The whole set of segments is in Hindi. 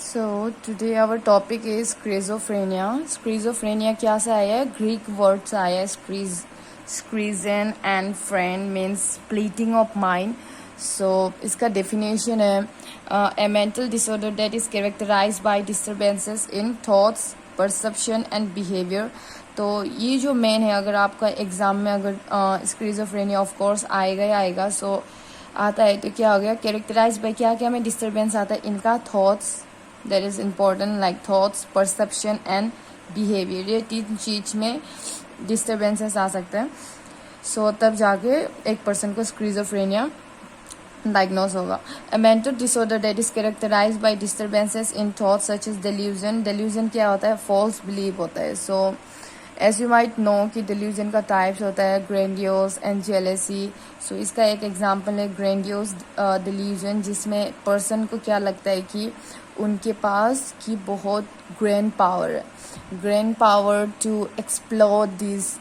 So today our topic is schizophrenia. Schizophrenia क्या से आया है? Greek word से आया है. Schizen and friend means splitting of mind. So इसका definition है a mental disorder that is characterized by disturbances in thoughts, perception and behavior. तो ये जो मेन है, अगर आपका एग्जाम में अगर स्क्रीजोफ्रेनिया ऑफ कोर्स आएगा ही आएगा. सो आता है तो क्या हो गया, कैरेक्टराइज बाय क्या क्या में डिस्टर्बेंस आता है इनका. Thoughts, that is important, like thoughts, perception and behaviour, ये तीन चीज में डिस्टर्बेंसेस आ सकते हैं. सो तब जाके एक पर्सन को स्क्रीजोफ्रेनिया डायग्नोज होगा. A mental disorder that is characterise by disturbances in thoughts such as delusion. Delusion क्या होता है? फॉल्स बिलीव होता है. So as you might know कि डेल्यूजन का टाइप्स होता है ग्रैंडियोस एंड जेलेसी. सो इसका एक एग्जांपल है ग्रैंडियोस डेल्यूजन, जिसमें पर्सन को क्या लगता है कि उनके पास की बहुत ग्रैंड पावर है, grand power to explore this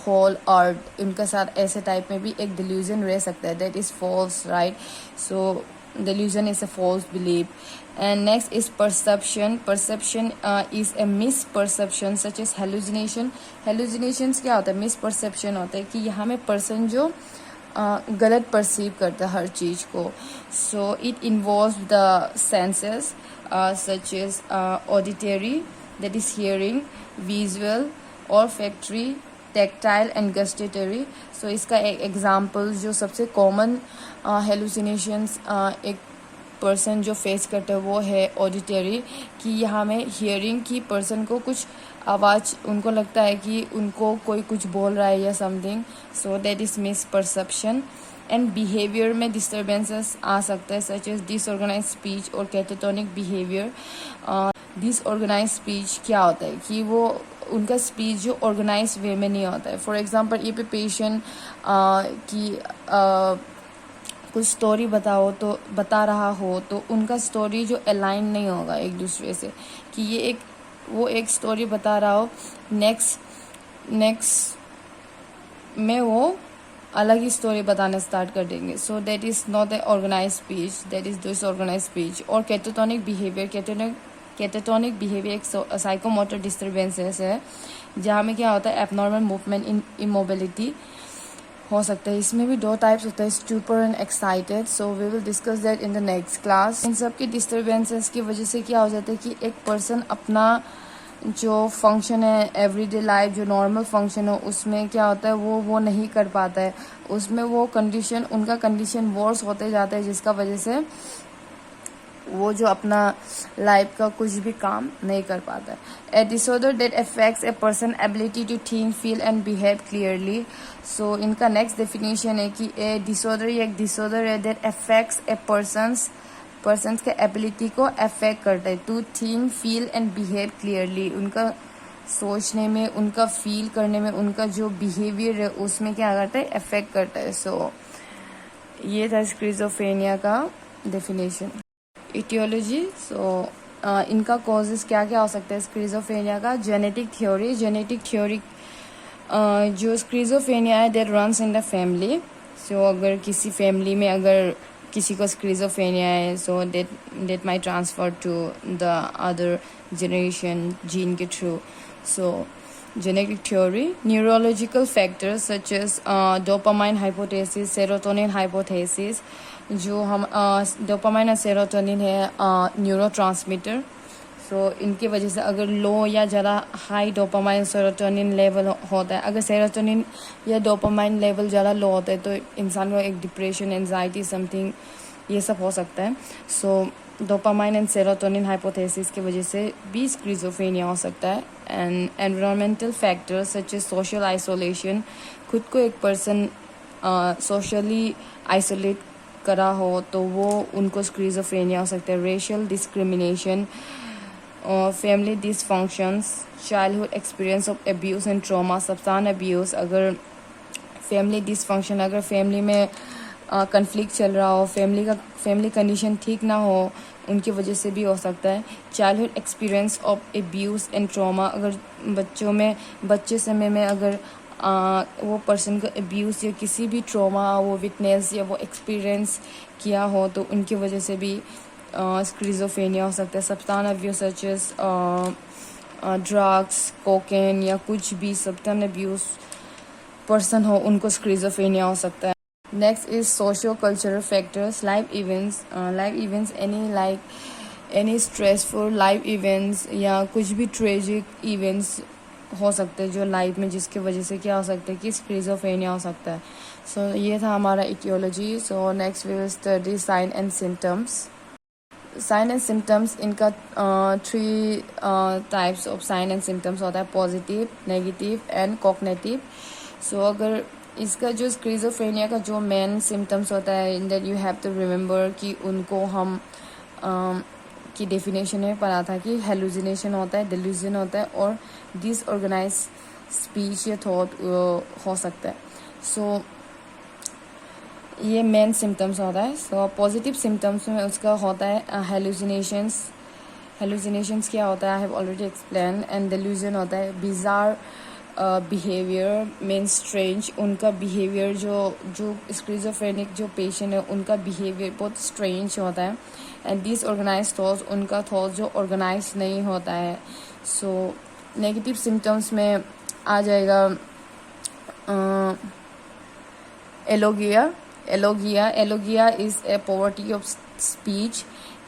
whole earth. उनके साथ ऐसे टाइप में भी एक डेल्यूजन रह सकता है. That is false, right? So delusion is a false belief. And next is perception. Perception is a misperception such as hallucination. Hallucinations क्या होता है? misperception होता है कि यहाँ में पर्सन जो गलत परसीव करता है हर चीज को. so it involves the senses such as auditory, that is hearing, visual, olfactory, tactile and gustatory. so इसका एक एग्जाम्पल जो सबसे कॉमन हेलुसिनेशंस एक पर्सन जो फेस करता है वो है ऑडिटरी, कि यहाँ में हियरिंग की पर्सन को कुछ आवाज़ उनको लगता है कि उनको कोई कुछ बोल रहा है या something. So that is miss perception. And behaviour में डिस्टर्बेंसेस आ सकते हैं सच एज डिसऑर्गेनाइज स्पीच और कैटेटोनिक बिहेवियर. डिसऑर्गेनाइज स्पीच क्या होता है कि वो उनका स्पीच जो ऑर्गेनाइज वे में नहीं होता है. फॉर एग्जांपल ये पे पेशेंट की कुछ स्टोरी बता रहा हो तो उनका स्टोरी जो अलाइन नहीं होगा एक दूसरे से, कि ये वो एक स्टोरी बता रहा हो, नेक्स्ट में वो अलग ही स्टोरी बताना स्टार्ट कर देंगे. So that is not a organise speech, that is disorganise speech. और कैटेटोनिक बिहेवियर, कैटेटोनिक बिहेवियर एक साइकोमोटर डिस्टर्बेंसेस है जहाँ में क्या होता है एबनॉर्मल मूवमेंट इन इमोबिलिटी हो सकता है. इसमें भी दो टाइप्स होता है, stupor and excited. So we will discuss that in the next class. इन सब की डिस्टर्बेंसेस की वजह से क्या हो जाता है कि एक पर्सन अपना जो फंक्शन है एवरीडे लाइफ, जो नॉर्मल फंक्शन हो उसमें क्या होता है वो नहीं कर पाता है. उसमें वो कंडीशन, उनका कंडीशन वर्स होते जाता है, जिसका वजह से वो जो अपना लाइफ का कुछ भी काम नहीं कर पाता है. A disorder that affects a person ability to think, feel and behave clearly. So इनका नेक्स्ट डेफिनेशन है कि ए डिसऑर्डर एक डिसऑर्डर है दैट अफेक्ट्स ए पर्सन्स के एबिलिटी को अफेक्ट करता है to think, feel and behave clearly. उनका सोचने में, उनका फील करने में, उनका जो बिहेवियर है उसमें क्या करता है, अफेक्ट करता है. सो ये था स्क्रीजोफ्रेनिया का डेफिनेशन. इटियोलॉजी. सो इनका कॉजेज क्या क्या हो सकता है स्क्रीजोफ्रेनिया का. जेनेटिक थ्योरी जो स्क्रीजोफ्रेनिया है that runs in the family. So अगर किसी फैमिली में अगर किसी को स्क्रीजोफ्रेनिया है, so that might transfer to the other generation gene के through. So genetic theory. Neurological factors such as dopamine hypothesis, serotonin hypothesis. जो हम डोपामाइन और सेरोटोनिन है न्यूरोट्रांसमीटर. सो इनकी वजह से अगर लो या ज़्यादा हाई डोपामाइन सेरोटोनिन लेवल होता है, अगर सेरोटोनिन या डोपामाइन लेवल ज़्यादा लो होता है तो इंसान को एक डिप्रेशन, एंजाइटी, समथिंग ये सब हो सकता है. So dopamine and serotonin hypothesis की वजह से भी स्क्रीजोफ्रेनिया हो सकता है. And environmental factors such as social isolation, खुद को एक पर्सन सोशली आइसोलेट करा हो तो वो उनको स्क्रीजोफ्रेनिया हो सकता है. Racial discrimination, family dysfunctions, childhood experience of abuse and trauma, substance abuse. अगर फैमिली डिसफंक्शन, अगर फैमिली में कन्फ्लिक्ट चल रहा हो, फैमिली कंडीशन ठीक ना हो, उनकी वजह से भी हो सकता है. Childhood experience of abuse and trauma, अगर बच्चे समय में अगर वो पर्सन को अब्यूज़ या किसी भी ट्रॉमा वो विटनेस या वो एक्सपीरियंस किया हो तो उनकी वजह से भी स्क्रीजोफेनिया हो सकता है, substance abuse such as drugs, cocaine या कुछ भी सब्सटेंस अब्यूज पर्सन हो उनको स्क्रीजोफेनिया हो सकता है. Next is socio cultural factors. Life events any stressful life events या कुछ भी ट्रेजिक इवेंट्स हो सकते हैं जो लाइफ में जिसकी वजह से क्या हो सकता है कि स्क्रीजोफेनिया हो सकता है. सो ये था हमारा aetiology. So next we will study sign and symptoms. Sign and symptoms इनका 3 types of sign and symptoms होता है, positive, negative and cognitive. So अगर इसका जो स्क्रीजोफ्रेनिया का जो मेन सिम्टम्स होता है in that you have to remember कि उनको हम की डेफिनेशन में पढ़ा था कि हेलुसिनेशन होता है, डिल्यूजन होता है और डिसऑर्गेनाइज स्पीच या थॉट हो सकता है. सो ये मेन सिम्टम्स होता है. सो पॉजिटिव सिम्टम्स में उसका होता है हेलुसिनेशंस. हेलुसिनेशंस क्या होता है I have already explain. And delusion होता है बिजार बिहेवियर मीन्स स्ट्रेंज. उनका बिहेवियर जो स्क्रीजोफ्रेनिक जो पेशेंट है उनका बिहेवियर बहुत स्ट्रेंज होता है. एंड डिसऑर्गेनाइज थॉट्स, उनका थॉट्स जो ऑर्गेनाइज नहीं होता है. सो नेगेटिव सिम्टम्स में आ जाएगा alogia is a poverty of speech.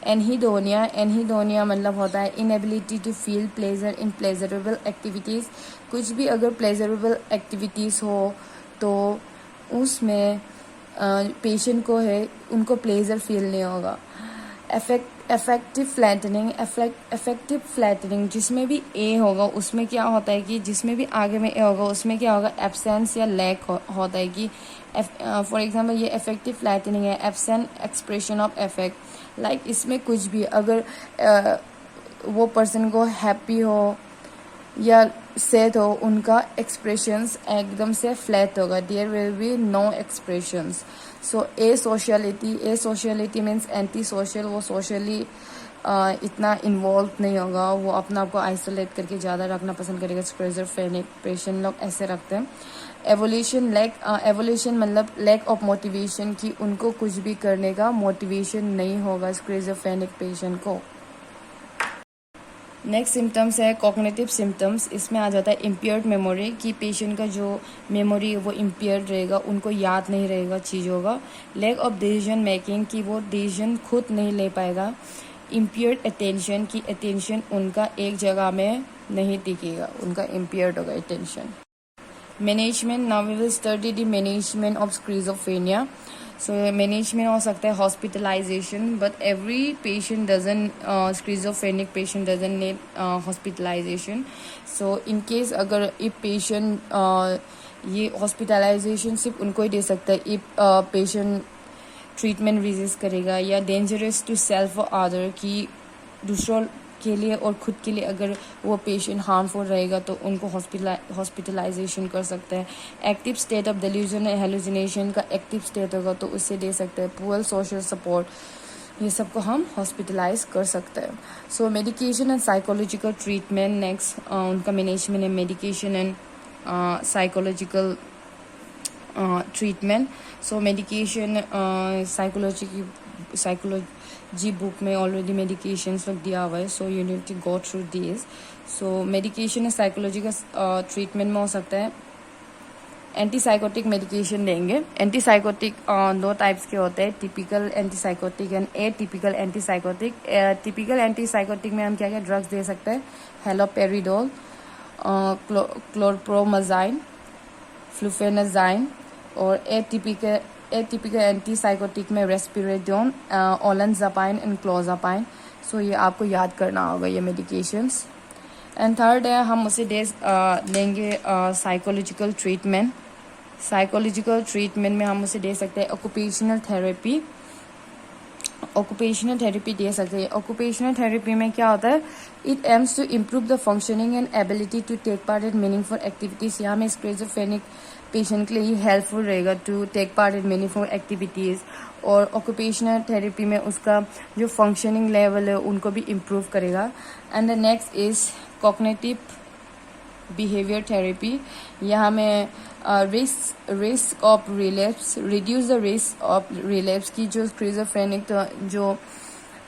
Anhedonia मतलब होता है inability to feel pleasure in pleasurable activities. कुछ भी अगर प्लेजरेबल एक्टिविटीज़ हो तो उसमें पेशेंट को है उनको प्लेजर फील नहीं होगा. इफेक्टिव फ्लैटनिंग जिसमें भी ए होगा उसमें क्या होता है कि जिसमें भी आगे में ए होगा उसमें क्या होगा एब्सेंस या लैक होता है कि फॉर एग्जांपल ये इफेक्टिव फ्लैटनिंग है, absent expression of effect. Like इसमें कुछ भी अगर वो पर्सन को हैप्पी हो या सैड हो उनका एक्सप्रेशंस एकदम से फ्लैट होगा. There will be no expressions. So asociality means anti social. वो सोशली इतना इन्वॉल्व नहीं होगा, वो अपना आपको आइसोलेट करके ज़्यादा रखना पसंद करेगा. स्क्रीजोफ्रेनिक पेशेंट लोग ऐसे रखते हैं. एवोल्यूशन मतलब लैक ऑफ मोटिवेशन कि उनको कुछ भी करने का मोटिवेशन नहीं होगा स्क्रीजोफ्रेनिक पेशेंट को. नेक्स्ट सिम्टम्स है कॉग्निटिव सिम्टम्स. इसमें आ जाता है इम्पेयर्ड मेमोरी कि पेशेंट का जो मेमोरी है वो इम्पेयर्ड रहेगा, उनको याद नहीं रहेगा चीज़ों का. लैक ऑफ डिसीजन मेकिंग कि वो डिसीजन खुद नहीं ले पाएगा. इम्पेयर्ड अटेंशन कि अटेंशन उनका एक जगह में नहीं टिकेगा, उनका इम्पेयर्ड होगा attention. Management. Now we will study the management of schizophrenia. So management हो सकता है hospitalization, but every patient schizophrenic patient doesn't need hospitalization. So in case अगर इफ पेशेंट ये हॉस्पिटलाइजेशन सिर्फ उनको ही दे सकता है इफ पेशेंट ट्रीटमेंट रेजिस्ट करेगा या डेंजरस टू सेल्फ और अदर कि दूसरों के लिए और खुद के लिए अगर वो पेशेंट हार्मफुल रहेगा तो उनको हॉस्पिटलाइजेशन कर सकते हैं. Active state of delusion hallucination का एक्टिव स्टेट होगा तो उससे दे सकते हैं. पुअर सोशल सपोर्ट, ये सबको हम हॉस्पिटलाइज कर सकते हैं. So medication and psychological treatment. Next उनका मैनेजमेंट है medication and psychological treatment. So medication psychology book में ऑलरेडी मेडिकेशंस लोग दिया हुआ है. So you need to go through this. So medication psychology का ट्रीटमेंट में हो सकता है एंटीसाइकोटिक मेडिकेशन देंगे. एंटीसाइकोटिक 2 टाइप्स के होते हैं, typical antipsychotic and atypical antipsychotic. Typical antipsychotic में हम क्या क्या ड्रग्स दे सकते हैं, हेलोपेरिडोल, क्लोरप्रोमाजाइन, फ्लूफेनाजाइन. और एटिपिकल एंटीसाइकोटिक में रेस्पिरेडोन, ओलनजापाइन एंड क्लोजापाइन. सो ये आपको याद करना होगा ये मेडिकेशंस. एंड थर्ड है हम उसे लेंगे साइकोलॉजिकल ट्रीटमेंट. साइकोलॉजिकल ट्रीटमेंट में हम उसे दे सकते हैं ऑक्यूपेशनल थेरेपी दे सकते हैं. ऑक्यूपेशनल थेरेपी में क्या होता है, it aims to improve the functioning and ability to take part in meaningful activities. यहाँ में स्क्रीजोफ्रेनिक पेशेंट के लिए ही हेल्पफुल रहेगा to take part in meaningful activities. और ऑक्यूपेशनल थेरेपी में उसका जो फंक्शनिंग लेवल है उनको भी इम्प्रूव करेगा. And the next is cognitive behaviour therapy. यहाँ में risk of relapse, reduce the risk of relapse की जो स्क्रीजोफ्रेनिक जो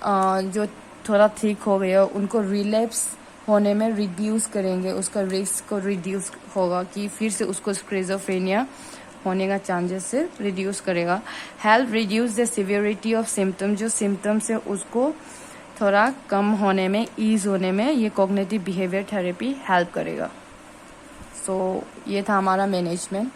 जो थोड़ा ठीक हो गया उनको रिलैप्स होने में रिड्यूस करेंगे, उसका रिस्क को रिड्यूस होगा कि फिर से उसको स्किज़ोफ्रेनिया होने का चांसेस से रिड्यूस करेगा। Help reduce the severity of symptom, जो सिम्टम्स है उसको थोड़ा कम होने में, ईज होने में ये कॉग्निटिव बिहेवियर थेरेपी हेल्प करेगा। सो ये था हमारा मैनेजमेंट।